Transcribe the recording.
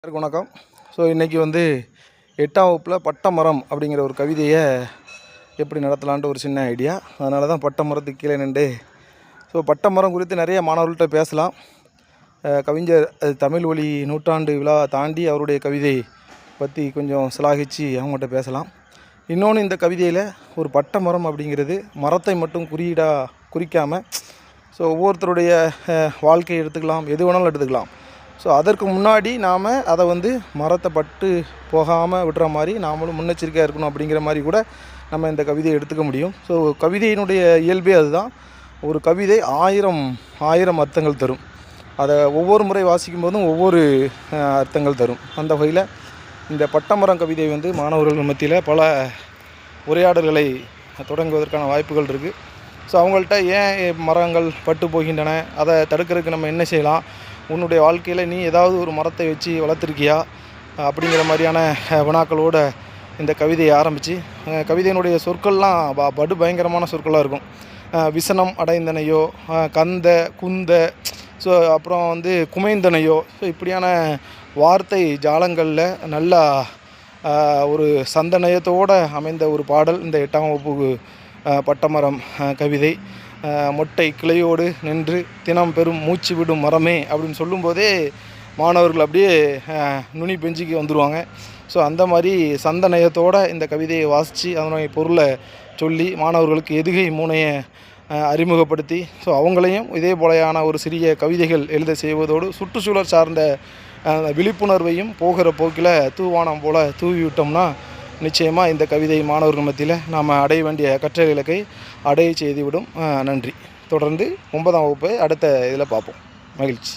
எல்லாருக்கும் வணக்கம். ஸோ இன்றைக்கி வந்து 8ஆம் வகுப்பில் பட்டமரம் அப்படிங்கிற ஒரு கவிதையை எப்படி நடத்தலான்ட்டு ஒரு சின்ன ஐடியா. அதனால தான் பட்டமரத்துக்கு கீழே நின்று பட்டமரம் குறித்து நிறைய மாணவர்கள்ட்ட பேசலாம். கவிஞர் தமிழ் ஒலி நூற்றாண்டு விழா தாண்டி அவருடைய கவிதை பற்றி கொஞ்சம் சிலாகிச்சு அவங்கள்ட்ட பேசலாம். இன்னொன்று, இந்த கவிதையில் ஒரு பட்டமரம் அப்படிங்கிறது மரத்தை மட்டும் குறிக்காமல் ஒவ்வொருத்தருடைய வாழ்க்கையை எடுத்துக்கலாம், எது வேணாலும் எடுத்துக்கலாம். அதற்கு முன்னாடி நாம் அதை மரத்தை பட்டு போகாமல் விடுற மாதிரி நாமளும் முன்னெச்சரிக்கையாக இருக்கணும் அப்படிங்கிற மாதிரி கூட நம்ம இந்த கவிதையை எடுத்துக்க முடியும். கவிதையினுடைய இயல்பே அதுதான். ஒரு கவிதை ஆயிரம் அர்த்தங்கள் தரும். அதை ஒவ்வொரு முறை வாசிக்கும் போதும் ஒவ்வொரு அர்த்தங்கள் தரும். அந்த வகையில் இந்த பட்டமரம் கவிதை மாணவர்கள் மத்தியில் பல உரையாடல்களை தொடங்குவதற்கான வாய்ப்புகள் இருக்குது. அவங்கள்ட்ட ஏன் மரங்கள் பட்டு போகின்றன, அதை தடுக்கிறதுக்கு நம்ம என்ன செய்யலாம், உன்னுடைய வாழ்க்கையில் நீ ஏதாவது ஒரு மரத்தை வச்சு வளர்த்துருக்கியா அப்படிங்கிற மாதிரியான வினாக்களோடு இந்த கவிதையை ஆரம்பித்து, கவிதையினுடைய சொற்கள்லாம் படு பயங்கரமான சொற்களாக இருக்கும். விசனம் அடைந்தனையோ, கந்த குந்த, அப்புறம் குமைந்தனையோ, இப்படியான வார்த்தை ஜாலங்களில் நல்லா ஒரு சந்தனயத்தோடு அமைந்த ஒரு பாடல் இந்த 8ஆம் வகுப்பு பட்டமரம் கவிதை. மொட்டை கிளையோடு நின்று தினம் பெரும் மூச்சு விடும் மரமே அப்படின்னு சொல்லும்போதே மாணவர்கள் அப்படியே நுனி பெஞ்சிக்கு வந்துடுவாங்க. அந்த மாதிரி சந்தனயத்தோடு இந்த கவிதையை வாசித்து அதனுடைய பொருளை சொல்லி மாணவர்களுக்கு எதுகை மூனையை அறிமுகப்படுத்தி அவங்களையும் இதே போலையான ஒரு சிறிய கவிதைகள் எழுத செய்வதோடு சுற்றுச்சூழல் சார்ந்த விழிப்புணர்வையும் போகிற போக்கில் தூவானம் போல் தூவி விட்டோம்னா நிச்சயமாக இந்த கவிதை மாணவர்கள் மத்தியில் நாம் அடைய வேண்டிய கற்றல் இலக்கை அடைய செய்துவிடும். நன்றி. தொடர்ந்து 9ஆம் வகுப்பை அடுத்த இதில் பார்ப்போம். மகிழ்ச்சி.